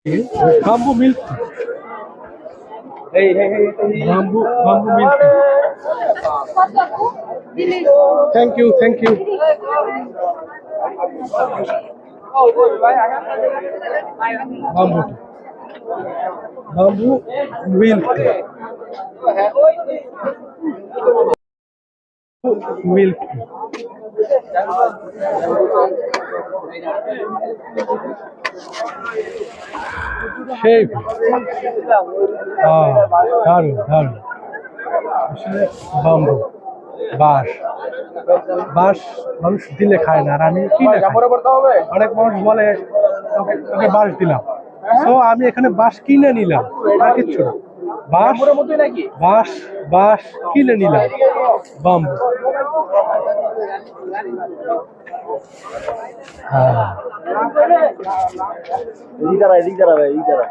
Bamboo milk tea. Bamboo milk tea. Thank you. Bamboo tea. Bamboo milk tea. Milk tea. সেই দারুণ আসলে bamboo বাঁশ মানুষ দিলে খায় না, আর আমি কিনে খাই। অনেক মানুষ বলে তোকে বাঁশ দিলাম, তো আমি এখানে বাঁশ কিনে নিলাম, আর কিচ্ছু না। বাঁশ কিনে নিলাম, বাম্বু। এদিক দাঁড়া ভাই, এদিক দাঁড়া।